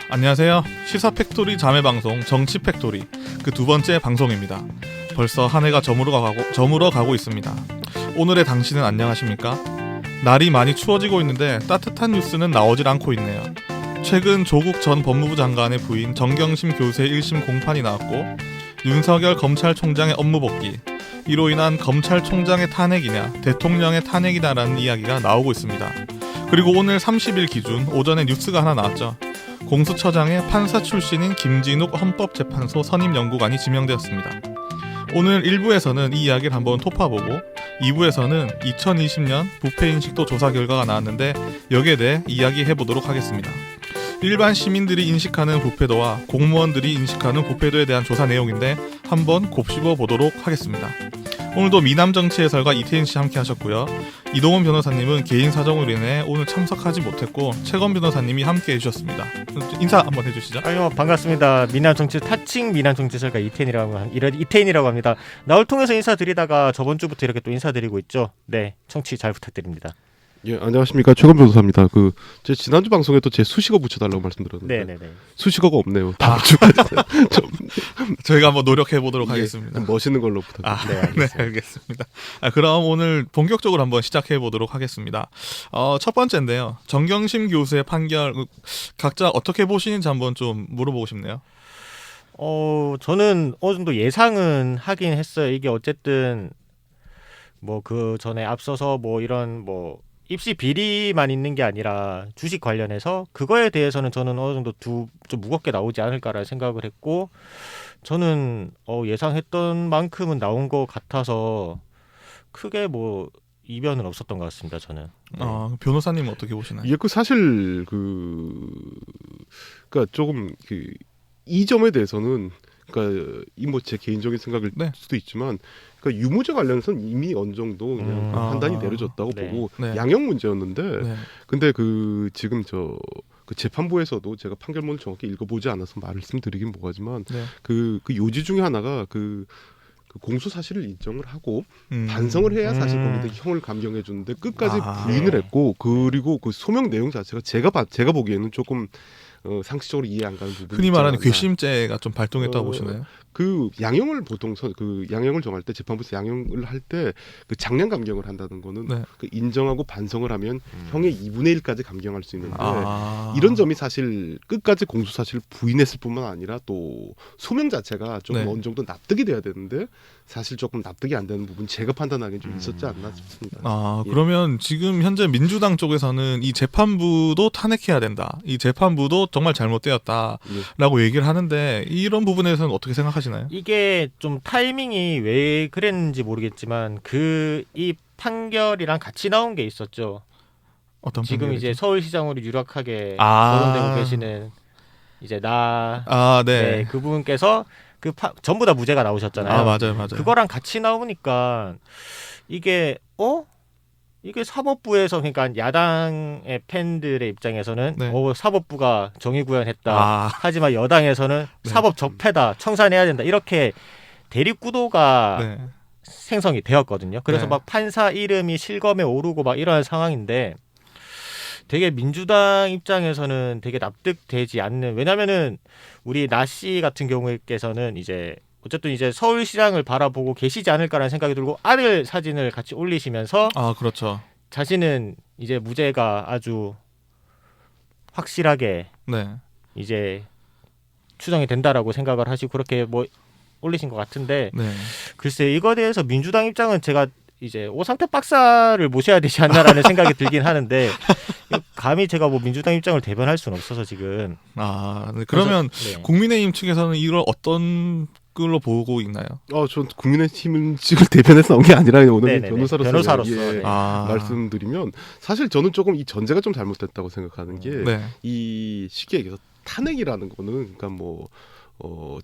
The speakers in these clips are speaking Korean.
안녕하세요. 시사 팩토리 자매 방송 정치 팩토리 그 두 번째 방송입니다. 벌써 한 해가 저물어 가고 있습니다. 오늘의 당신은 안녕하십니까? 날이 많이 추워지고 있는데 따뜻한 뉴스는 나오질 않고 있네요. 최근 조국 전 법무부 장관의 부인 정경심 교수의 1심 공판이 나왔고 윤석열 검찰총장의 업무 복귀, 이로 인한 검찰총장의 탄핵이냐 대통령의 탄핵이냐라는 이야기가 나오고 있습니다. 그리고 오늘 30일 기준 오전에 뉴스가 하나 나왔죠. 공수처장에 판사 출신인 김진욱 헌법재판소 선임연구관이 지명되었습니다. 오늘 1부에서는 이 이야기를 한번 토파보고 2부에서는 2020년 부패인식도 조사 결과가 나왔는데 여기에 대해 이야기해보도록 하겠습니다. 일반 시민들이 인식하는 부패도와 공무원들이 인식하는 부패도에 대한 조사 내용인데 한번 곱씹어 보도록 하겠습니다. 오늘도 미남정치 해설가 이태인씨 함께 하셨고요. 이동원 변호사님은 개인 사정으로 인해 오늘 참석하지 못했고 최건 변호사님이 함께 해주셨습니다. 인사 한번 해주시죠. 반갑습니다. 타칭 미남정치 해설가 이태인이라고 합니다. 나올 통해서 인사드리다가 저번 주부터 이렇게 또 인사드리고 있죠. 네, 청취 잘 부탁드립니다. 예, 안녕하십니까, 최건 변호사입니다. 제 지난주 방송에도 제 수식어 붙여달라고 말씀드렸는데 네네네. 수식어가 없네요. 다음 주까지 저희가 한번 노력해 보도록 하겠습니다. 멋있는 걸로 부탁드립니다. 네, 알겠습니다. 그럼 오늘 본격적으로 한번 시작해 보도록 하겠습니다. 첫 번째인데요. 정경심 교수의 판결 각자 어떻게 보시는지 한번 좀 물어보고 싶네요. 저는 어느 정도 예상은 하긴 했어요. 이게 어쨌든 그 전에 앞서서 이런 입시 비리만 있는 게 아니라 주식 관련해서 그거에 대해서는 저는 어느 정도 좀 무겁게 나오지 않을까라는 생각을 했고, 저는 예상했던 만큼은 나온 것 같아서 크게 이변은 없었던 것 같습니다. 저는. 네. 변호사님은 어떻게 보시나요? 이게 사실 그러니까 조금 이 점에 대해서는 제 개인적인 생각일 수도 있지만. 유무죄 관련해서는 이미 어느 정도 그냥 판단이 내려졌다고 보고 양형 문제였는데 근데 지금 재판부에서도 제가 판결문을 정확히 읽어보지 않아서 말씀드리긴 뭐하지만 그 요지 중에 하나가 공소 사실을 인정을 하고 반성을 해야 사실 거기다 형을 감경해 주는데 끝까지 부인을 했고, 그리고 그 소명 내용 자체가 제가 보기에는 조금 상식적으로 이해 안 가는 부분이 흔히 말하는 괘씸죄가 좀 발동했다고 보시나요? 양형을 보통 양형을 정할 때 재판부에서 양형을 할 때 장량 감경을 한다는 거는 인정하고 반성을 하면 형의 2분의 1까지 감경할 수 있는데 이런 점이 사실 끝까지 공소 사실을 부인했을 뿐만 아니라 또 소명 자체가 좀 어느 정도 납득이 돼야 되는데 사실 조금 납득이 안 되는 부분 제가 판단하기엔 좀 있었지 않나 싶습니다. 그러면 지금 현재 민주당 쪽에서는 이 재판부도 탄핵해야 된다, 이 재판부도 정말 잘못되었다라고 얘기를 하는데 이런 부분에서는 어떻게 생각하시나요? 이게 좀 타이밍이 왜 그랬는지 모르겠지만 이 판결이랑 같이 나온 게 있었죠. 어떤 지금 판결이죠? 이제 서울시장으로 유력하게 거론되고 계시는 이제 그분께서 전부 다 무죄가 나오셨잖아요. 맞아요. 그거랑 같이 나오니까 이게 사법부에서, 그러니까 야당의 팬들의 입장에서는 사법부가 정의구현했다. 하지만 여당에서는 사법 적폐다, 청산해야 된다, 이렇게 대립구도가 생성이 되었거든요. 그래서 판사 이름이 실검에 오르고 이런 상황인데 되게 민주당 입장에서는 되게 납득되지 않는, 왜냐면은 우리 나 씨 같은 경우에께서는 어쨌든 서울시장을 바라보고 계시지 않을까라는 생각이 들고 아들 사진을 같이 올리시면서 그렇죠. 자신은 이제 무죄가 아주 확실하게 이제 추정이 된다라고 생각을 하시고 그렇게 올리신 것 같은데 글쎄 이거에 대해서 민주당 입장은 제가 오상태 박사를 모셔야 되지 않나라는 생각이 들긴 하는데 감히 제가 민주당 입장을 대변할 수는 없어서 지금. 그러면 국민의힘 측에서는 이걸 어떤 걸로 보고 있나요? 전 국민의힘을 대변해서 나온 게 아니라 오늘 변호사로서 말씀드리면 사실 저는 조금 이 전제가 좀 잘못됐다고 생각하는 게 이 시기에 탄핵이라는 거는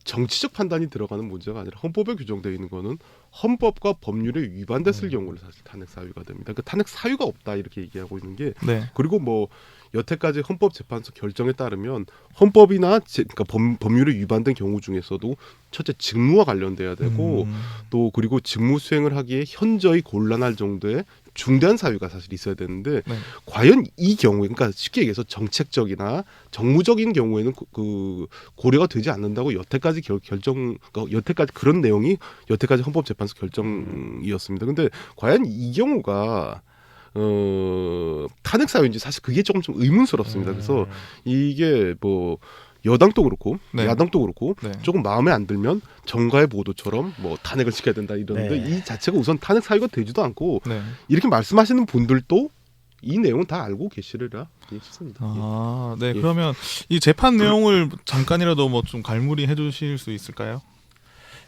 정치적 판단이 들어가는 문제가 아니라 헌법에 규정되어 있는 거는 헌법과 법률에 위반됐을 경우를 사실 탄핵 사유가 됩니다. 탄핵 사유가 없다 이렇게 얘기하고 있는 게 그리고 여태까지 헌법재판소 결정에 따르면 헌법이나 법률에 위반된 경우 중에서도 첫째 직무와 관련돼야 되고 또 그리고 직무 수행을 하기에 현저히 곤란할 정도의 중대한 사유가 사실 있어야 되는데 과연 이 경우에 그러니까 쉽게 얘기해서 정책적이나 정무적인 경우에는 그 고려가 되지 않는다고 여태까지 여태까지 그런 내용이 여태까지 헌법재판소 결정이었습니다. 근데 과연 이 경우가 탄핵 사유인지 사실 그게 조금 좀 의문스럽습니다. 그래서 이게 뭐 여당도 그렇고 야당도 그렇고 조금 마음에 안 들면 정가의 보도처럼 뭐 탄핵을 시켜야 된다 이러는데 이 자체가 우선 탄핵 사유가 되지도 않고 이렇게 말씀하시는 분들도 이 내용은 다 알고 계시리라 싶습니다. 아, 네. 그러면 이 재판 내용을 잠깐이라도 뭐 좀 갈무리 해주실 수 있을까요?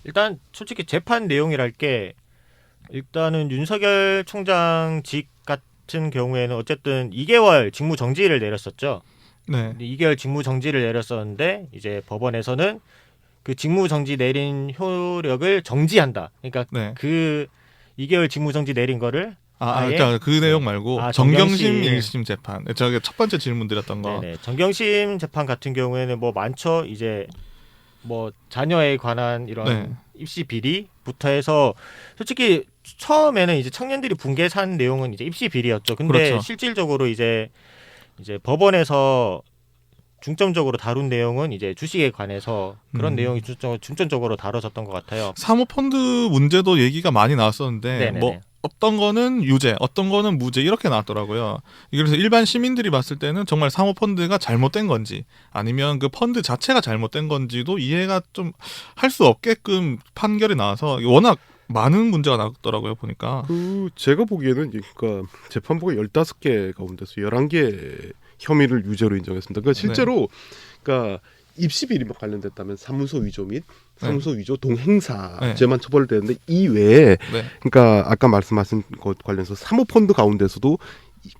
일단 솔직히 재판 내용이랄 게 일단은 윤석열 총장직 같은 경우에는 어쨌든 2개월 직무 정지를 내렸었죠. 네. 2개월 직무 정지를 내렸었는데 이제 법원에서는 그 직무 정지 내린 효력을 정지한다. 그러니까 그 2개월 직무 정지 내린 거를 그러니까 그 내용 말고 정경심 1심 재판. 저게 첫 번째 질문 드렸던 거. 네네. 정경심 재판 같은 경우에는 뭐 많죠. 이제 뭐 자녀에 관한 이런 입시 비리부터 해서 솔직히 처음에는 이제 청년들이 붕괴산 내용은 이제 입시 비리였죠. 근데 실질적으로 이제 법원에서 중점적으로 다룬 내용은 이제 주식에 관해서 그런 내용이 중점적으로 다뤄졌던 것 같아요. 사모펀드 문제도 얘기가 많이 나왔었는데 뭐 어떤 거는 유죄, 어떤 거는 무죄 이렇게 나왔더라고요. 그래서 일반 시민들이 봤을 때는 정말 사모펀드가 잘못된 건지 아니면 그 펀드 자체가 잘못된 건지도 이해가 좀 할 수 없게끔 판결이 나와서 워낙 많은 문제가 나왔더라고요, 보니까. 제가 보기에는 그러니까 재판부가 15개 가운데서 11개 혐의를 유죄로 인정했습니다. 그러니까 실제로 그러니까 입시 비리와 관련됐다면 사무소 위조 및 사무소 위조 동행사죄만 처벌되는데 이 외에 그러니까 아까 말씀하신 것 관련해서 사모펀드 가운데서도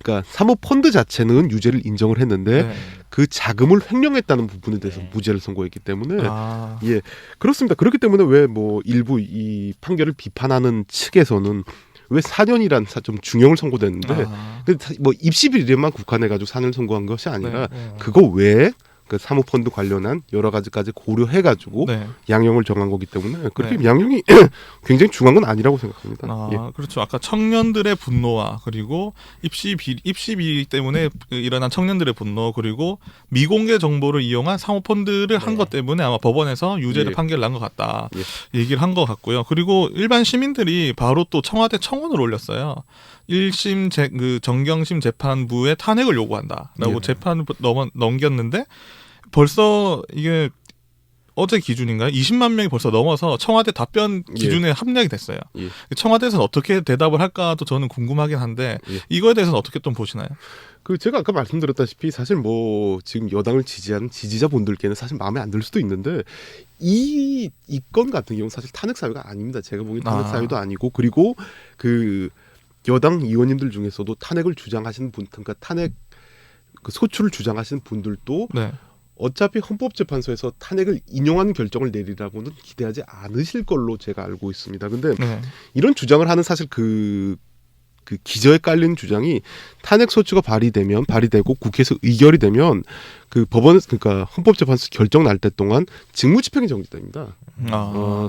그러니까 사모펀드 자체는 유죄를 인정을 했는데 그 자금을 횡령했다는 부분에 대해서 무죄를 선고했기 때문에 예 그렇습니다. 그렇기 때문에 왜 뭐 일부 이 판결을 비판하는 측에서는 왜 4년이란 좀 중형을 선고됐는데 뭐 입시 비리에만 국한해가지고 4년 선고한 것이 아니라 그거 외에 그 사모펀드 관련한 여러 가지까지 고려해가지고 양형을 정한 거기 때문에 그렇게 양형이 굉장히 중요한 건 아니라고 생각합니다. 그렇죠. 아까 청년들의 분노와 그리고 입시 비리 때문에 일어난 청년들의 분노 그리고 미공개 정보를 이용한 사모펀드를 한 것 때문에 아마 법원에서 유죄를 판결 난 것 같다 얘기를 한 것 같고요. 그리고 일반 시민들이 바로 또 청와대 청원을 올렸어요. 1심 그 정경심 재판부에 탄핵을 요구한다라고 재판을 넘겼는데 벌써 이게 어제 기준인가요? 20만 명이 벌써 넘어서 청와대 답변 기준에 합력이 됐어요. 청와대에서는 어떻게 대답을 할까도 저는 궁금하긴 한데 이거에 대해서는 어떻게 좀 보시나요? 제가 아까 말씀드렸다시피 사실 뭐 지금 여당을 지지하는 지지자분들께는 사실 마음에 안 들 수도 있는데 이 건 같은 경우는 사실 탄핵 사유가 아닙니다. 제가 보기엔 탄핵 사유도 아니고 그리고 그 여당 의원님들 중에서도 탄핵을 주장하시는 분, 그러니까 탄핵 그 소추를 주장하시는 분들도 어차피 헌법재판소에서 탄핵을 인용한 결정을 내리라고는 기대하지 않으실 걸로 제가 알고 있습니다. 근데 이런 주장을 하는 사실 그 기저에 깔린 주장이 탄핵 소추가 발의되고 국회에서 의결이 되면 그 법원 그러니까 헌법재판소 결정 날 때 동안 직무집행이 정지됩니다.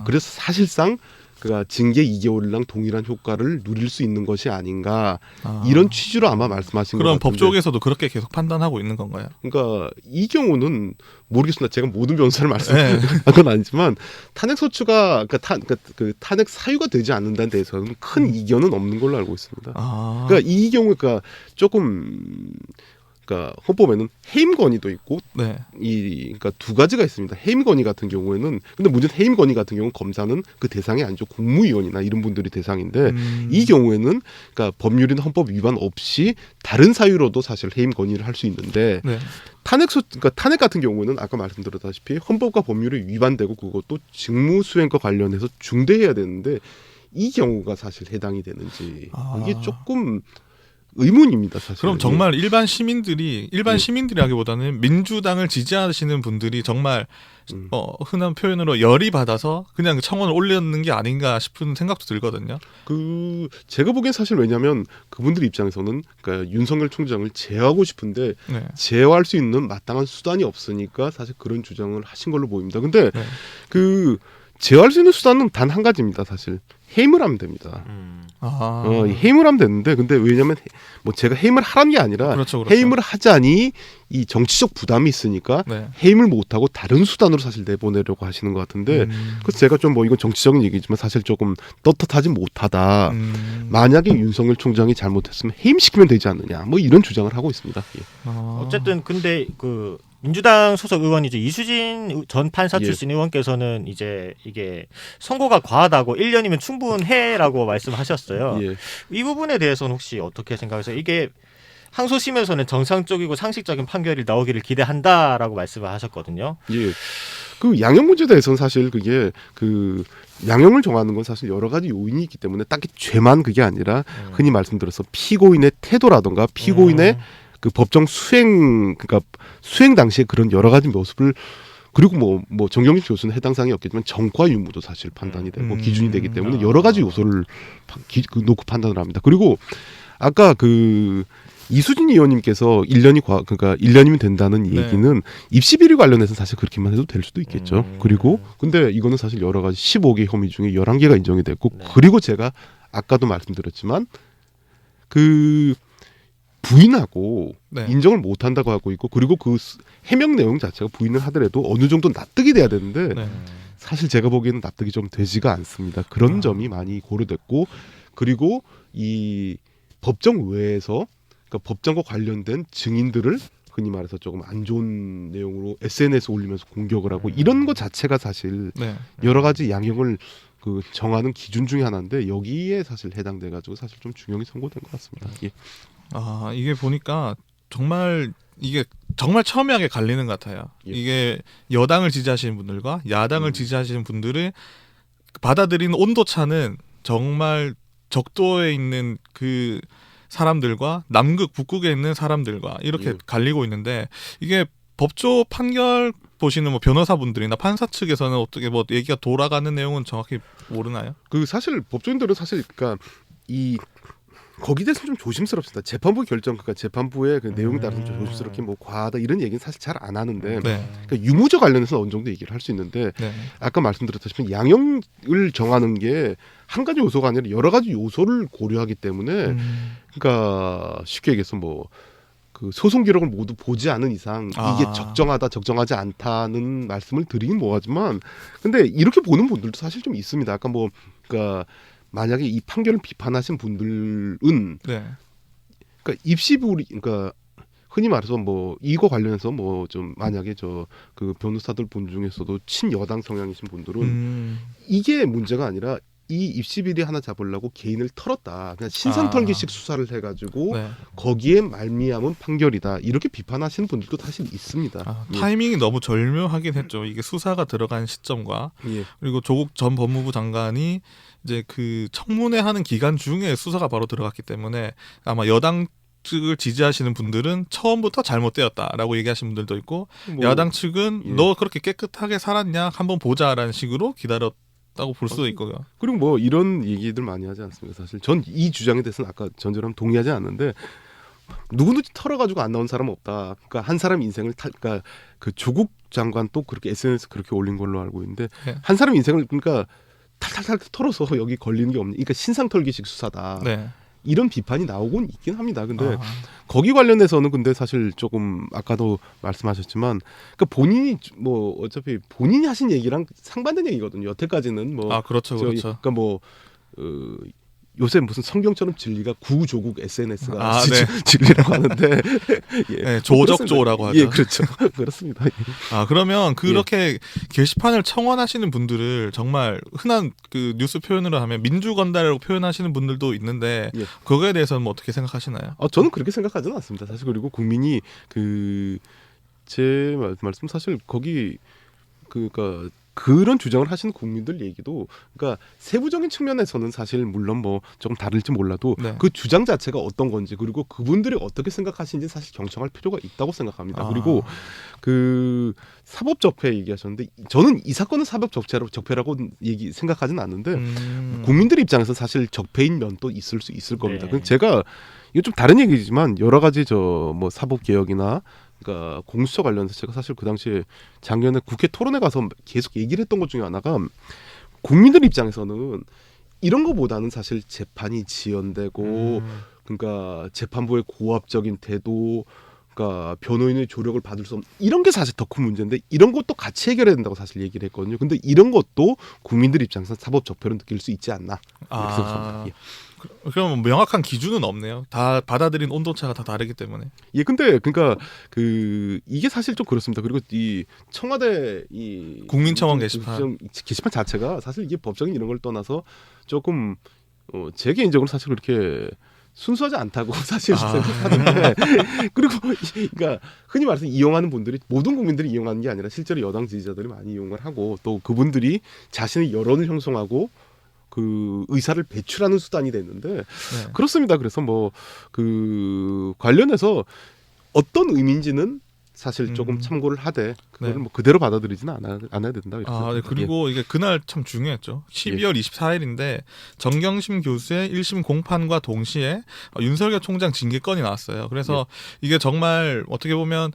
그래서 사실상 그가 징계 2개월이랑 동일한 효과를 누릴 수 있는 것이 아닌가 이런 취지로 아마 말씀하신 것 같은데. 그럼 법조계에서도 그렇게 계속 판단하고 있는 건가요? 그러니까 이 경우는 모르겠습니다. 제가 모든 변호사를 말씀한 건 아니지만 탄핵 소추가 그러니까 그 탄핵 사유가 되지 않는다는 데에서는 큰 이견은 없는 걸로 알고 있습니다. 그러니까 이 경우가 그러니까 조금 그러니까 헌법에는 해임 건의도 있고 그러니까 두 가지가 있습니다. 해임 건의 같은 경우에는 근데 문제는 해임 건의 같은 경우는 검사는 그 대상이 아니죠. 국무위원이나 이런 분들이 대상인데 이 경우에는 그러니까 법률이나 헌법 위반 없이 다른 사유로도 사실 해임 건의를 할 수 있는데 그러니까 탄핵 같은 경우는 아까 말씀드렸다시피 헌법과 법률이 위반되고 그것도 직무 수행과 관련해서 중대해야 되는데 이 경우가 사실 해당이 되는지 이게 조금 의문입니다, 사실. 그럼 정말 일반 시민들이라기보다는 민주당을 지지하시는 분들이 정말 흔한 표현으로 열이 받아서 그냥 청원을 올렸는 게 아닌가 싶은 생각도 들거든요. 제가 보기엔 사실 왜냐하면 그분들 입장에서는 그러니까 윤석열 총장을 제어하고 싶은데 제어할 수 있는 마땅한 수단이 없으니까 사실 그런 주장을 하신 걸로 보입니다. 근데 제어할 수 있는 수단은 단 한 가지입니다. 사실 해임을 하면 됩니다. 해임을 하면 되는데 근데 왜냐면 뭐 제가 해임을 하라는 게 아니라 그렇죠. 해임을 하자니 이 정치적 부담이 있으니까 해임을 못하고 다른 수단으로 사실 내보내려고 하시는 것 같은데 그래서 제가 좀 뭐 이건 정치적인 얘기지만 사실 조금 떳떳하지 못하다. 만약에 윤석열 총장이 잘못했으면 해임시키면 되지 않느냐 뭐 이런 주장을 하고 있습니다. 예. 어쨌든 근데 그 민주당 소속 의원이죠. 이수진 전 판사 출신 의원께서는 이제 이게 선고가 과하다고 1년이면 충분해라고 말씀하셨어요. 이 부분에 대해서는 혹시 어떻게 생각하세요? 이게 항소심에서는 정상적이고 상식적인 판결이 나오기를 기대한다라고 말씀을 하셨거든요. 예. 그 양형 문제에 대해서는 사실 그게 그 양형을 정하는 건 사실 여러 가지 요인이 있기 때문에 딱히 죄만 그게 아니라 흔히 말씀드려서 피고인의 태도라든가 피고인의 그 법정 수행 그러니까 수행 당시에 그런 여러 가지 모습을 그리고 뭐 정경심 교수는 해당 사항이 없겠지만 정과 유무도 사실 판단이 되고 기준이 되기 때문에 여러 가지 요소를 놓고 판단을 합니다. 그리고 아까 그 이수진 의원님께서 1년이 그러니까 1년이면 된다는 얘기는 입시 비리 관련해서 사실 그렇게만 해도 될 수도 있겠죠. 그리고 근데 이거는 사실 여러 가지 15개 혐의 중에 11개가 인정이 됐고 그리고 제가 아까도 말씀드렸지만 그 부인하고 인정을 못 한다고 하고 있고 그리고 그 해명 내용 자체가 부인을 하더라도 어느 정도 납득이 돼야 되는데 사실 제가 보기에는 납득이 좀 되지가 않습니다. 그런 점이 많이 고려됐고 그리고 이 법정 외에서 그러니까 법정과 관련된 증인들을 흔히 말해서 조금 안 좋은 내용으로 SNS에 올리면서 공격을 하고 이런 것 자체가 사실 여러 가지 양형을 그 정하는 기준 중에 하나인데 여기에 사실 해당돼 가지고 사실 좀 중형이 선고된 것 같습니다. 예. 이게 보니까 이게 정말 첨예하게 갈리는 것 같아요. 이게 여당을 지지하시는 분들과 야당을 지지하시는 분들을 받아들이는 온도 차는 정말 적도에 있는 그 사람들과 남극 북극에 있는 사람들과 이렇게 갈리고 있는데 이게 법조 판결 보시는 뭐 변호사분들이나 판사 측에서는 어떻게 뭐 얘기가 돌아가는 내용은 정확히 모르나요? 그 사실 법조인들은 사실 그러니까 이 거기에 대해서 좀 조심스럽습니다. 재판부 결정, 그러니까 재판부의 그 내용에 따라서 좀 조심스럽게 뭐 과하다 이런 얘기는 사실 잘 안 하는데, 그러니까 유무죄 관련해서 어느 정도 얘기를 할 수 있는데, 아까 말씀드렸다시피 양형을 정하는 게 한 가지 요소가 아니라 여러 가지 요소를 고려하기 때문에, 그러니까 쉽게 얘기해서 뭐 그 소송 기록을 모두 보지 않은 이상 이게 적정하다, 적정하지 않다는 말씀을 드리긴 뭐하지만, 근데 이렇게 보는 분들도 사실 좀 있습니다. 아까 뭐 그러니까. 만약에 이 판결을 비판하신 분들은 그러니까 입시부리 그러니까 흔히 말해서 뭐 이거 관련해서 뭐 좀 만약에 저 그 변호사들 분 중에서도 친여당 성향이신 분들은 이게 문제가 아니라 이 입시비리 하나 잡으려고 개인을 털었다. 그냥 신상털기식 수사를 해가지고 거기에 말미암은 판결이다. 이렇게 비판하시는 분들도 사실 있습니다. 타이밍이 너무 절묘하긴 했죠. 이게 수사가 들어간 시점과 그리고 조국 전 법무부 장관이 이제 그 청문회 하는 기간 중에 수사가 바로 들어갔기 때문에 아마 여당 측을 지지하시는 분들은 처음부터 잘못되었다라고 얘기하시는 분들도 있고 야당 측은 너 그렇게 깨끗하게 살았냐 한번 보자라는 식으로 기다렸다고 볼 수도 있고요. 그리고 뭐 이런 얘기들 많이 하지 않습니까? 사실 전 이 주장에 대해서는 아까 전처럼 동의하지 않는데 누구든지 털어가지고 안 나온 사람은 없다. 그러니까 한 사람 인생을 그러니까 그 조국 장관 또 그렇게 SNS 그렇게 올린 걸로 알고 있는데 한 사람 인생을 그러니까 탈탈탈 털어서 여기 걸리는 게 없는. 그러니까 신상털기식 수사다. 이런 비판이 나오곤 있긴 합니다. 근데 거기 관련해서는 근데 사실 조금 아까도 말씀하셨지만 그러니까 본인이 뭐 어차피 본인이 하신 얘기랑 상반된 얘기거든요. 여태까지는 뭐 그렇죠. 그러니까 뭐 요새 무슨 성경처럼 진리가 구조국 SNS가 진리라고 하는데 조적조라고 하죠. 예, 그렇죠. 그렇습니다. 그러면 그렇게 게시판을 청원하시는 분들을 정말 흔한 그 뉴스 표현으로 하면 민주건달이라고 표현하시는 분들도 있는데 그거에 대해서는 뭐 어떻게 생각하시나요? 저는 그렇게 생각하지는 않습니다. 사실 그리고 국민이 제 말씀 사실 거기 그러니까 그런 주장을 하시는 국민들 얘기도 그러니까 세부적인 측면에서는 사실 물론 뭐 조금 다를지 몰라도 그 주장 자체가 어떤 건지 그리고 그분들이 어떻게 생각하시는지 사실 경청할 필요가 있다고 생각합니다. 그리고 그 사법 적폐 얘기하셨는데 저는 이 사건은 사법 적폐라고 생각하지는 않는데 국민들 입장에서 사실 적폐인 면도 있을 겁니다. 제가 이거 좀 다른 얘기지만 여러 가지 뭐 사법 개혁이나 그러니까 공수처 관련해서 제가 사실 그 당시에 작년에 국회 토론회 가서 계속 얘기를 했던 것 중에 하나가 국민들 입장에서는 이런 거보다는 사실 재판이 지연되고 그러니까 재판부의 고압적인 태도, 그러니까 변호인의 조력을 받을 수 없는 이런 게 사실 더 큰 문제인데 이런 것도 같이 해결해야 된다고 사실 얘기를 했거든요. 근데 이런 것도 국민들 입장에서 사법 적폐로 느낄 수 있지 않나 이렇게 생각합니다. 예. 그럼 명확한 기준은 없네요. 다 받아들인 온도차가 다 다르기 때문에. 예, 근데 그러니까 이게 사실 좀 그렇습니다. 그리고 이 청와대 이 국민청원 게시판 자체가 사실 이게 법적인 이런 걸 떠나서 조금 제 개인적으로 사실 그렇게 순수하지 않다고 사실 생각하는데 그리고 그러니까 흔히 말해서 이용하는 분들이 모든 국민들이 이용하는 게 아니라 실제로 여당 지지자들이 많이 이용을 하고 또 그분들이 자신의 여론을 형성하고 그 의사를 배출하는 수단이 됐는데 그렇습니다. 그래서 뭐 그 관련해서 어떤 의미인지는 사실 조금 참고를 하되 그걸 뭐 그대로 받아들이지는 않아야 된다. 네. 그리고 이게 그날 참 중요했죠. 12월 24일인데 정경심 교수의 1심 공판과 동시에 윤석열 총장 징계 건이 나왔어요. 그래서 이게 정말 어떻게 보면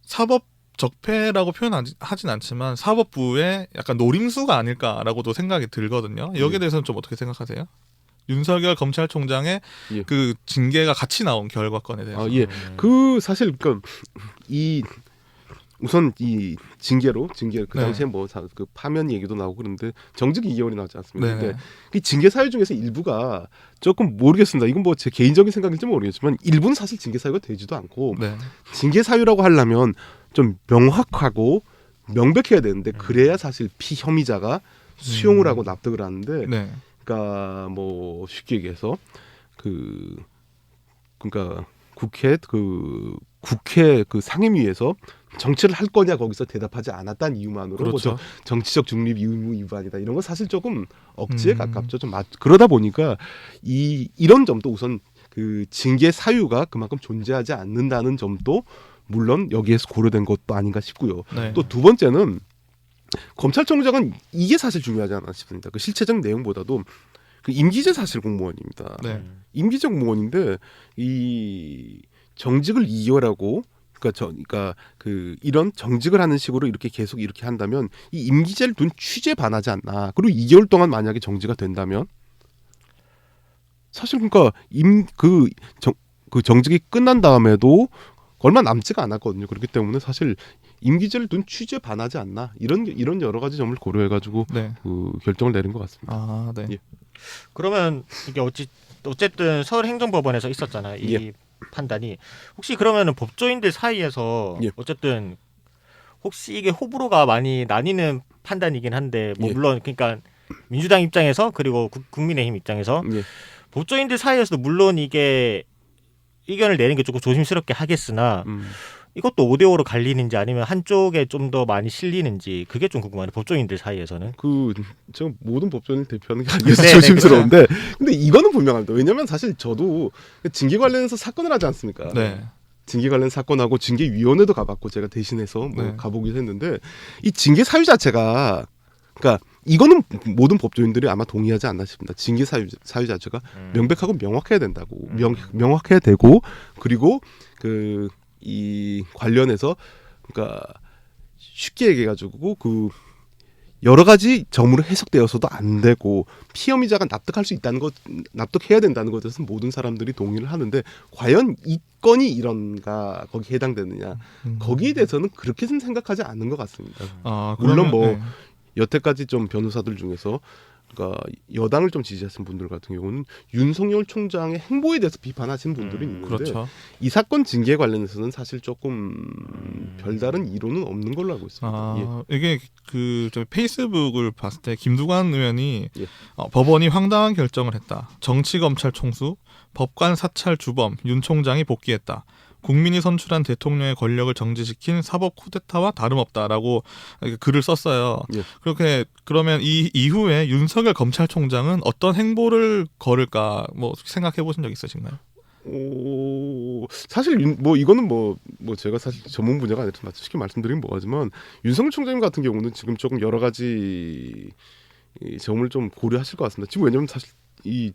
사법 적폐라고 표현하진 않지만 사법부의 약간 노림수가 아닐까라고도 생각이 들거든요. 여기에 대해서는 좀 어떻게 생각하세요? 윤석열 검찰총장의 그 징계가 같이 나온 결과건에 대해서. 그 사실 이 우선 이 징계 그 당시에 뭐 그 파면 얘기도 나오고 그런데 정직 2개월이 나오지 않습니까? 근데 그 징계 사유 중에서 일부가 조금 모르겠습니다. 이건 뭐 제 개인적인 생각일지 모르겠지만 일부는 사실 징계 사유가 되지도 않고 징계 사유라고 하려면 좀 명확하고 명백해야 되는데 그래야 사실 피혐의자가 수용을 하고 납득을 하는데 그러니까 뭐 쉽게 얘기해서 그러니까 국회 그 상임위에서 정치를 할 거냐 거기서 대답하지 않았다는 이유만으로 그렇죠. 뭐 정치적 중립 의무 위반이다 이런 건 사실 조금 억지에 가깝죠. 좀 그러다 보니까 이런 점도 우선 그 징계 사유가 그만큼 존재하지 않는다는 점도 물론 여기에서 고려된 것도 아닌가 싶고요. 또 두 번째는 검찰총장은 이게 사실 중요하지 않나 싶습니다. 그 실체적 내용보다도 그 임기제 사실 공무원입니다. 임기적 공무원인데 이 정직을 2개월하고 그러니까 그 이런 정직을 하는 식으로 이렇게 계속 이렇게 한다면 이 임기제를 둔 취지에 반하지 않나. 그리고 2개월 동안 만약에 정지가 된다면 사실 그러니까 그 정직이 끝난 다음에도 얼마 남지가 않았거든요. 그렇기 때문에 사실 임기제를 둔 취지에 반하지 않나 이런 여러 가지 점을 고려해가지고 그 결정을 내린 것 같습니다. 그러면 이게 어쨌든 서울행정법원에서 있었잖아요. 이 판단이 혹시 그러면은 법조인들 사이에서 어쨌든 혹시 이게 호불호가 많이 나뉘는 판단이긴 한데 뭐 물론 그러니까 민주당 입장에서 그리고 국민의힘 입장에서 법조인들 사이에서도 물론 이게 의견을 내는 게 조금 조심스럽게 하겠으나 이것도 5대5로 갈리는지 아니면 한쪽에 좀 더 많이 실리는지 그게 좀 궁금하네요. 법조인들 사이에서는. 제가 모든 법조인을 대표하는 게 아니어서 조심스러운데 근데 이거는 분명합니다. 왜냐하면 사실 저도 징계 관련해서 사건을 하지 않습니까? 징계 관련 사건하고 징계위원회도 가봤고 제가 대신해서 뭐 가보기도 했는데 이 징계 사유 자체가 그러니까 이거는 모든 법조인들이 아마 동의하지 않나 싶습니다. 징계 사유 자체가 명백하고 명확해야 된다고 명확해야 되고 그리고 이 관련해서 그러니까 쉽게 얘기해가지고 그 여러 가지 점으로 해석되어서도 안 되고 피혐의자가 납득해야 된다는 것에서는 모든 사람들이 동의를 하는데 과연 이 건이 이런가 거기에 해당되느냐 거기에 대해서는 그렇게는 생각하지 않는 것 같습니다. 물론 뭐 여태까지 좀 변호사들 중에서 그러니까 여당을 좀 지지하시는 분들 같은 경우는 윤석열 총장의 행보에 대해서 비판하시는 분들이 있는데 이 사건 징계에 관련해서는 사실 조금 별다른 이론은 없는 걸로 알고 있습니다. 이게 저 페이스북을 봤을 때 김두관 의원이 법원이 황당한 결정을 했다. 정치검찰 총수, 법관 사찰 주범, 윤 총장이 복귀했다. 국민이 선출한 대통령의 권력을 정지시킨 사법 쿠데타와 다름없다라고 글을 썼어요. 그렇게 그러면 이 이후에 윤석열 검찰총장은 어떤 행보를 걸을까 뭐 생각해 보신 적 있으신가요? 사실 뭐 이거는 뭐 제가 사실 전문 분야가 아니라서 쉽게 말씀드리면 뭐하지만 윤석열 총장님 같은 경우는 지금 조금 여러 가지 점을 좀 고려하실 것 같습니다. 지금 왜냐하면 사실 이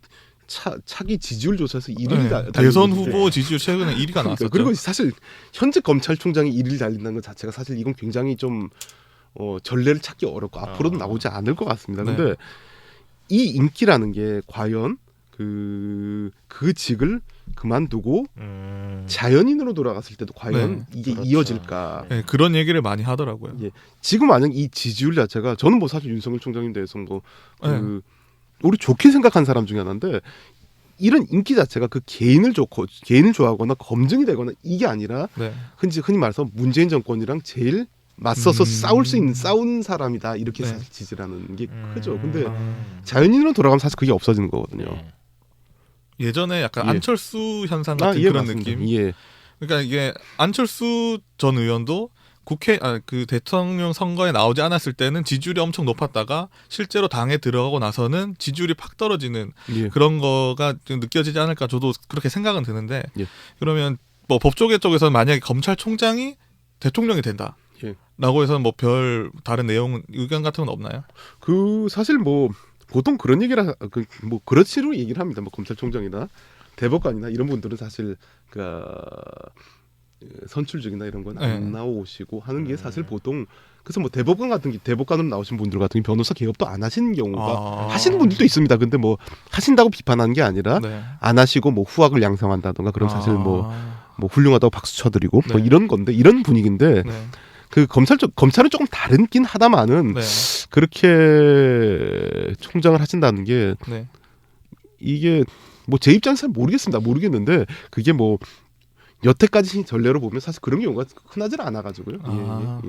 차기 지지율 조사에서 1위를 대선 후보 지지율 최근에 1위가 나왔었죠. 그리고 사실 현재 검찰총장이 1위를 달린다는 것 자체가 사실 이건 굉장히 좀 전례를 찾기 어렵고 앞으로도 나오지 않을 것 같습니다. 근데 이 인기라는 게 과연 그 직을 그만두고 자연인으로 돌아갔을 때도 과연 이게 그렇죠. 이어질까? 그런 얘기를 많이 하더라고요. 지금 만약 이 지지율 자체가 저는 뭐 사실 윤석열 총장님 대해서 우리 좋게 생각한 사람 중에 하나인데 이런 인기 자체가 그 개인을 좋아하거나 검증이 되거나 이게 아니라 흔히 말해서 문재인 정권이랑 제일 맞서서 싸운 사람이다 이렇게 사실 지지라는 게 크죠. 근데 자연인으로 돌아가면 사실 그게 없어지는 거거든요. 예전에 약간 안철수 현상 같은 그런 맞습니다. 느낌. 그러니까 이게 안철수 전 의원도 그 대통령 선거에 나오지 않았을 때는 지지율이 엄청 높았다가 실제로 당에 들어가고 나서는 지지율이 팍 떨어지는 그런 거가 좀 느껴지지 않을까 저도 그렇게 생각은 드는데 그러면 뭐 법조계 쪽에서는 만약에 검찰총장이 대통령이 된다. 라고 해서 뭐 별 다른 내용 의견 같은 건 없나요? 그 사실 뭐 보통 그런 얘기라 뭐 그렇지로 얘기를 합니다. 뭐 검찰총장이나 대법관이나 이런 분들은 사실 그 선출직이나 이런 건 안 나오시고 하는 게 사실 보통 그래서 뭐 대법관으로 나오신 분들 같은 경우 변호사 개업도 안 하시는 경우가 하시는 분들도 있습니다. 근데 뭐 하신다고 비판하는 게 아니라 안 하시고 뭐 후학을 양성한다던가 그럼 사실 뭐 훌륭하다고 박수 쳐드리고 뭐 이런 건데 이런 분위기인데. 그 검찰은 조금 다르긴 하다마는 그렇게 총장을 하신다는 게 이게 뭐 제 입장에서 모르겠는데 그게 뭐 여태까지 전례로 보면 사실 그런 경우가 흔하지 않아가지고요.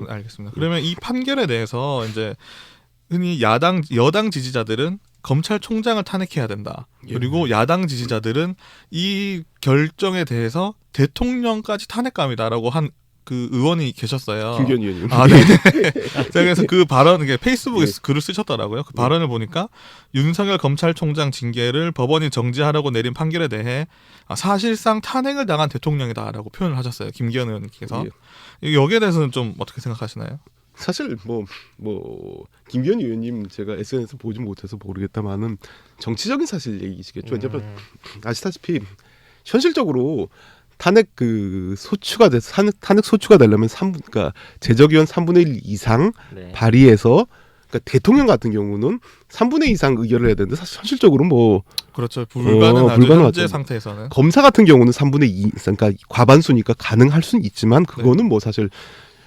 알겠습니다. 그러면 이 판결에 대해서 이제 흔히 여당 지지자들은 검찰총장을 탄핵해야 된다. 그리고 야당 지지자들은 이 결정에 대해서 대통령까지 탄핵감이다라고 한 그 의원이 계셨어요. 김기현 의원님. 제가 그래서 그 발언, 페이스북에 글을 쓰셨더라고요. 그 발언을 보니까 윤석열 검찰총장 징계를 법원이 정지하라고 내린 판결에 대해 사실상 탄핵을 당한 대통령이다라고 표현을 하셨어요. 김기현 의원님께서. 여기에 대해서는 좀 어떻게 생각하시나요? 사실 뭐 김기현 의원님 제가 SNS 보지 못해서 모르겠다마는 정치적인 사실 얘기시겠죠. 왜냐면 아시다시피 현실적으로 탄핵 소추가 되려면 그러니까 제적의원 3분의 1 이상 발의해서 그러니까 대통령 같은 경우는 3분의 2 이상 의결을 해야 되는데 사실 현실적으로 뭐 그렇죠. 불가능하죠. 현재 상태에서는. 검사 같은 경우는 3분의 2 그러니까 과반수니까 가능할 수는 있지만 그거는 뭐 사실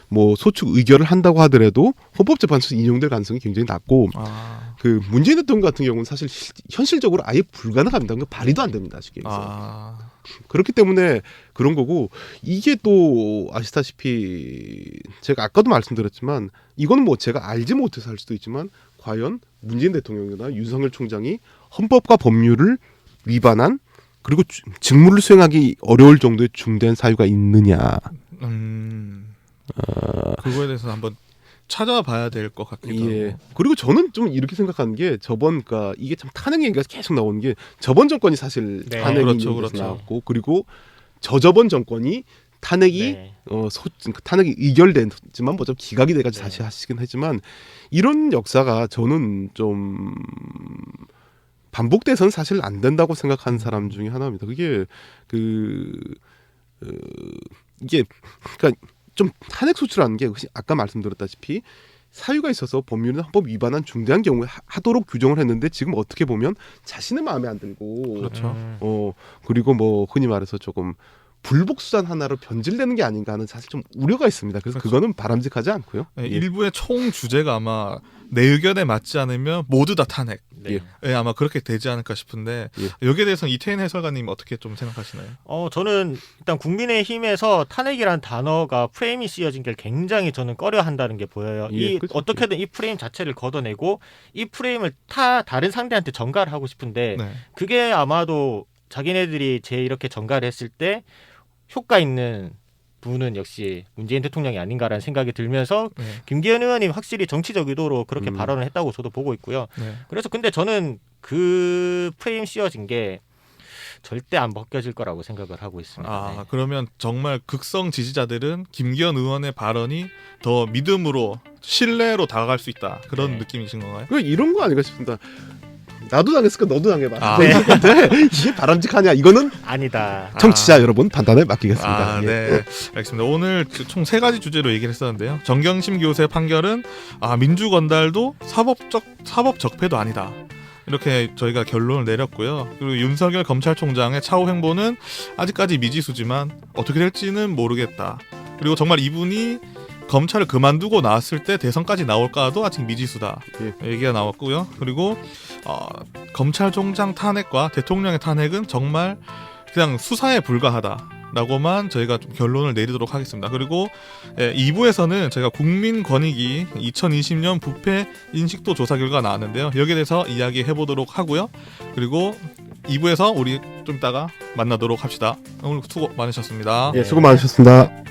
뭐 소추 의결을 한다고 하더라도 헌법재판소에서 인용될 가능성이 굉장히 낮고 그 문재인 대통령 같은 경우는 사실 현실적으로 아예 불가능합니다. 그러니까 발의도 안 됩니다. 쉽게 얘기해서. 그렇기 때문에 그런 거고 이게 또 아시다시피 제가 아까도 말씀드렸지만 이거는 뭐 제가 알지 못해서 할 수도 있지만 과연 문재인 대통령이나 윤석열 총장이 헌법과 법률을 위반한 그리고 직무를 수행하기 어려울 정도의 중대한 사유가 있느냐. 그거에 대해서 한번 찾아봐야 될 것 같기도 하고. 그리고 저는 좀 이렇게 생각하는 게 그러니까 이게 참 탄핵 얘기가 계속 나오는 게 저번 정권이 사실 탄핵이 나왔고 그리고 저저번 정권이 탄핵이 탄핵이 의결됐지만 뭐 좀 기각이 돼가지고 다시 하시긴 했지만 이런 역사가 저는 좀 반복돼서는 사실 안 된다고 생각하는 사람 중에 하나입니다. 그게 이게 그러니까 좀 탄핵 소추라는 게 아까 말씀드렸다시피 사유가 있어서 법률이나 헌법 위반한 중대한 경우에 하도록 규정을 했는데 지금 어떻게 보면 자신의 마음에 안 들고 그리고 뭐 흔히 말해서 조금 불복수단 하나로 변질되는 게 아닌가 하는 사실 좀 우려가 있습니다. 그래서 그거는 바람직하지 않고요. 일부의 총 주제가 아마 내 의견에 맞지 않으면 모두 다 탄핵. 아마 그렇게 되지 않을까 싶은데 여기에 대해서는 이태인 해설가님 어떻게 좀 생각하시나요? 저는 일단 국민의힘에서 탄핵이라는 단어가 프레임이 쓰여진 게 굉장히 저는 꺼려한다는 게 보여요. 어떻게든 이 프레임 자체를 걷어내고 이 프레임을 다른 상대한테 전가를 하고 싶은데 그게 아마도 자기네들이 이렇게 전가를 했을 때 효과 있는 분은 역시 문재인 대통령이 아닌가라는 생각이 들면서 김기현 의원이 확실히 정치적 의도로 그렇게 발언을 했다고 저도 보고 있고요. 그래서 근데 저는 그 프레임 씌워진 게 절대 안 벗겨질 거라고 생각을 하고 있습니다. 그러면 정말 극성 지지자들은 김기현 의원의 발언이 더 믿음으로 신뢰로 다가갈 수 있다. 그런 느낌이신 건가요? 이런 거 아닌가 싶습니다. 나도 당했으니까 너도 당해봐. 아. 네. 이게 바람직하냐? 이거는 아니다. 청취자 여러분 판단에 맡기겠습니다. 네, 알겠습니다. 오늘 총 3가지 주제로 얘기를 했었는데요. 정경심 교수의 판결은 민주건달도 사법 적폐도 아니다. 이렇게 저희가 결론을 내렸고요. 그리고 윤석열 검찰총장의 차후 행보는 아직까지 미지수지만 어떻게 될지는 모르겠다. 그리고 정말 이분이 검찰을 그만두고 나왔을 때 대선까지 나올까도 아직 미지수다. 얘기가 나왔고요. 그리고 검찰총장 탄핵과 대통령의 탄핵은 정말 그냥 수사에 불과하다라고만 저희가 좀 결론을 내리도록 하겠습니다. 그리고 2부에서는 저희가 국민권익위 2020년 부패 인식도 조사 결과 나왔는데요. 여기에 대해서 이야기해보도록 하고요. 그리고 2부에서 우리 좀 이따가 만나도록 합시다. 오늘 수고 많으셨습니다. 수고 많으셨습니다.